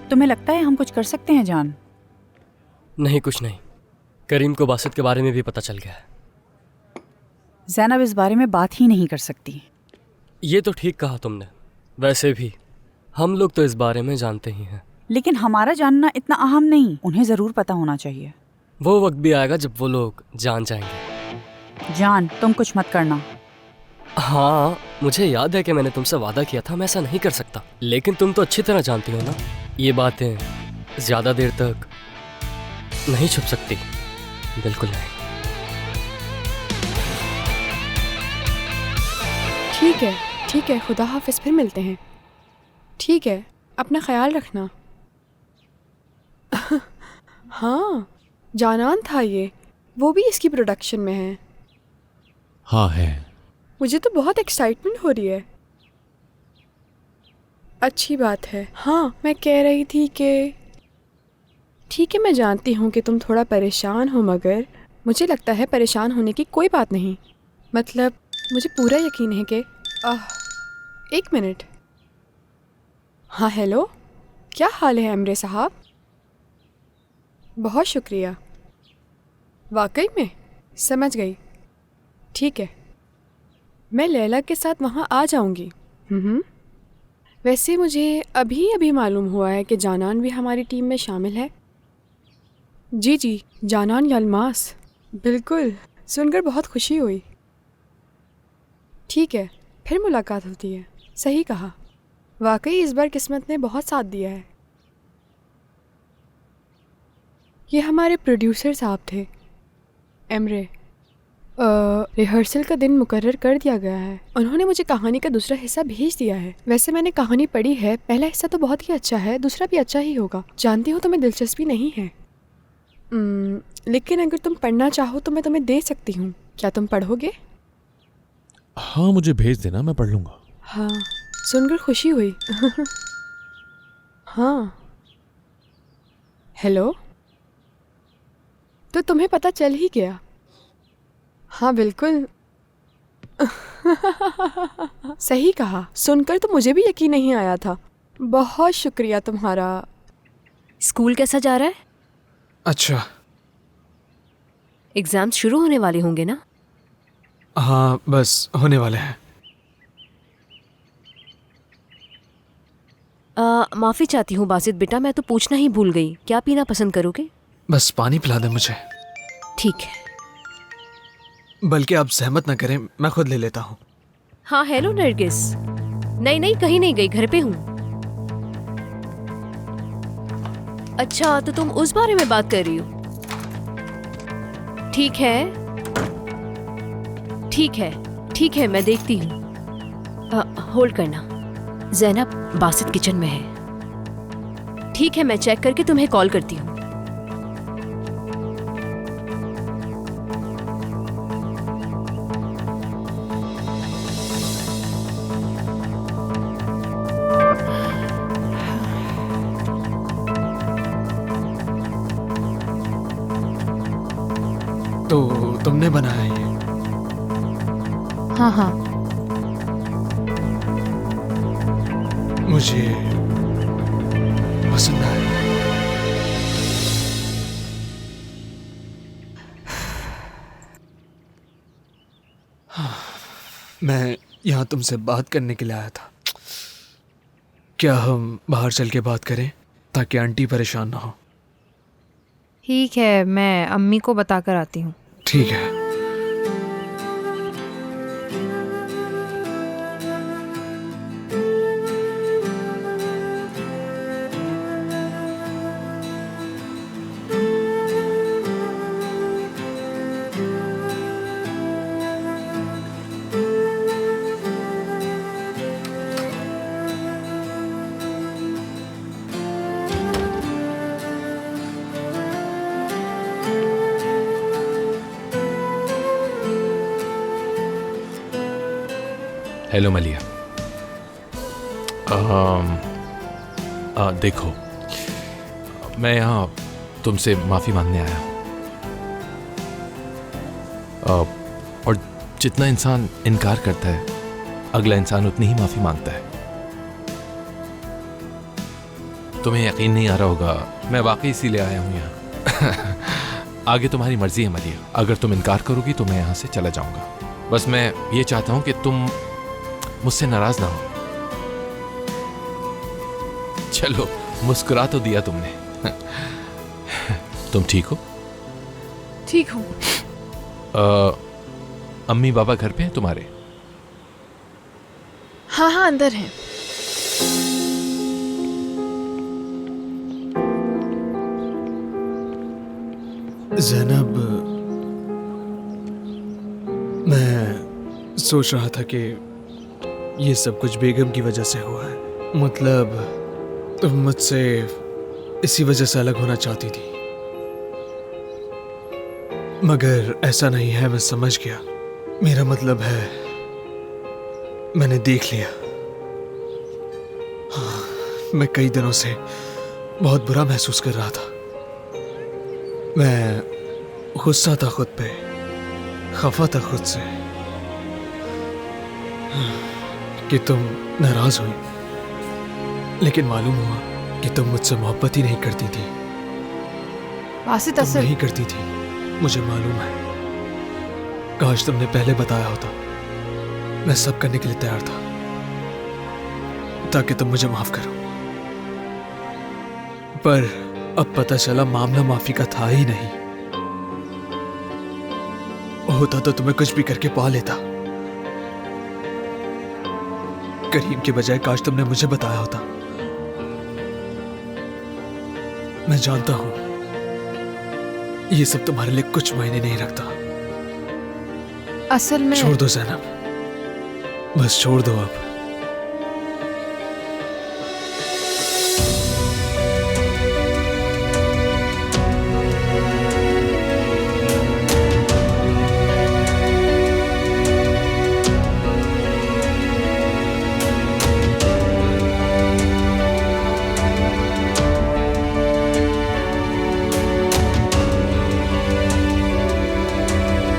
तुम्हें लगता है हम कुछ कर सकते हैं जान? नहीं, कुछ नहीं। करीम को बासित के बारे में भी पता चल गया है। ज़ैनब इस बारे में बात ही नहीं कर सकती। ये तो ठीक कहा तुमने। वैसे भी हम लोग तो इस बारे में जानते ही हैं। लेकिन हमारा जानना इतना अहम नहीं, उन्हें ज़रूर पता होना चाहिए। वो वक्त भी आएगा जब वो लोग जान जाएंगे। जान, तुम कुछ मत करना। हाँ, मुझे याद है कि मैंने तुमसे वादा किया था मैं ऐसा नहीं कर सकता, लेकिन तुम तो अच्छी तरह जानती हो ना, ये बातें ज़्यादा देर तक नहीं छुप सकती। बिल्कुल नहीं। ठीक है, खुदा हाफिज़, फिर मिलते हैं। ठीक है, अपना ख्याल रखना। हाँ, जानान था ये, वो भी इसकी प्रोडक्शन में है। हाँ है। मुझे तो बहुत एक्साइटमेंट हो रही है। अच्छी बात है। हाँ, मैं कह रही थी कि ठीक है, मैं जानती हूँ कि तुम थोड़ा परेशान हो, मगर मुझे लगता है परेशान होने की कोई बात नहीं। मतलब मुझे पूरा यकीन है कि एक मिनट। हाँ हेलो, क्या हाल है एमरे साहब? बहुत शुक्रिया। वाकई में? समझ गई। ठीक है, मैं लैला के साथ वहाँ आ जाऊँगी। वैसे मुझे अभी मालूम हुआ है कि जानान भी हमारी टीम में शामिल है। जी, जानान यलमास। बिल्कुल, सुनकर बहुत खुशी हुई। ठीक है, फिर मुलाकात होती है। सही कहा, वाकई इस बार किस्मत ने बहुत साथ दिया है। ये हमारे प्रोड्यूसर साहब थे एमरे। रिहर्सल का दिन मुकर्रर कर दिया गया है। उन्होंने मुझे कहानी का दूसरा हिस्सा भेज दिया है। वैसे मैंने कहानी पढ़ी है, पहला हिस्सा तो बहुत ही अच्छा है, दूसरा भी अच्छा ही होगा। जानती हो तुम्हें दिलचस्पी नहीं है, लेकिन अगर तुम पढ़ना चाहो तो मैं तुम्हें दे सकती हूँ। क्या तुम पढ़ोगे? हाँ, मुझे भेज देना, मैं पढ़ लूँगा। हाँ, सुनकर खुशी हुई। हाँ हेलो, तो तुम्हें पता चल ही गया? हाँ बिल्कुल। सही कहा, सुनकर तो मुझे भी यकीन नहीं आया था। बहुत शुक्रिया तुम्हारा। स्कूल कैसा जा रहा है? अच्छा। एग्जाम्स शुरू होने वाले होंगे ना? हाँ, बस होने वाले हैं। माफ़ी चाहती हूँ बासित बेटा, मैं तो पूछना ही भूल गई। क्या पीना पसंद करोगे? बस पानी पिला दे मुझे। ठीक है। बल्कि आप सहमत ना करें, मैं खुद ले लेता हूँ। हाँ हेलो नरगिस। नहीं, कहीं नहीं गई, घर पे हूँ। अच्छा, तो तुम उस बारे में बात कर रही हो? ठीक है, मैं देखती हूँ। होल्ड करना। ज़ैनब बासित किचन में है। ठीक है, मैं चेक करके तुम्हें कॉल करती हूँ। तो तुमने बनाया ये? हाँ, मुझे पसंद आया। मैं यहाँ तुमसे बात करने के लिए आया था। क्या हम बाहर चल के बात करें ताकि आंटी परेशान ना हो? ठीक है, मैं अम्मी को बता कर आती हूँ। ठीक है। हेलो मलिया। देखो, मैं यहाँ तुमसे माफ़ी मांगने आया हूँ। और जितना इंसान इनकार करता है, अगला इंसान उतनी ही माफ़ी मांगता है। तुम्हें यकीन नहीं आ रहा होगा, मैं वाकई इसीलिए आया हूँ यहाँ। आगे तुम्हारी मर्जी है मलिया, अगर तुम इनकार करोगी तो मैं यहाँ से चला जाऊंगा। बस मैं ये चाहता हूँ कि तुम मुझसे नाराज ना हो। चलो, मुस्कुरा तो दिया तुमने। तुम ठीक हो? ठीक हूँ। अम्मी बाबा घर पे हैं तुम्हारे? हाँ हाँ, अंदर हैं। ज़ैनब, मैं सोच रहा था कि ये सब कुछ बेगम की वजह से हुआ है। मतलब तुम मुझसे इसी वजह से अलग होना चाहती थी, मगर ऐसा नहीं है। मैं समझ गया। मेरा मतलब है, मैंने देख लिया। हाँ, मैं कई दिनों से बहुत बुरा महसूस कर रहा था। मैं गुस्सा था खुद पे, खफा था खुद से कि तुम नाराज हुई, लेकिन मालूम हुआ कि तुम मुझसे मोहब्बत ही नहीं करती थी। बासित तुम असल नहीं करती थी, मुझे मालूम है। काश तुमने पहले बताया होता, मैं सब करने के लिए तैयार था ताकि तुम मुझे माफ करो। पर अब पता चला मामला माफी का था ही नहीं। होता तो तुम्हें कुछ भी करके पा लेता। करीम के बजाय काश तुमने मुझे बताया होता। मैं जानता हूं ये सब तुम्हारे लिए कुछ मायने नहीं रखता। असल में छोड़ दो ज़ैनब, बस छोड़ दो अब।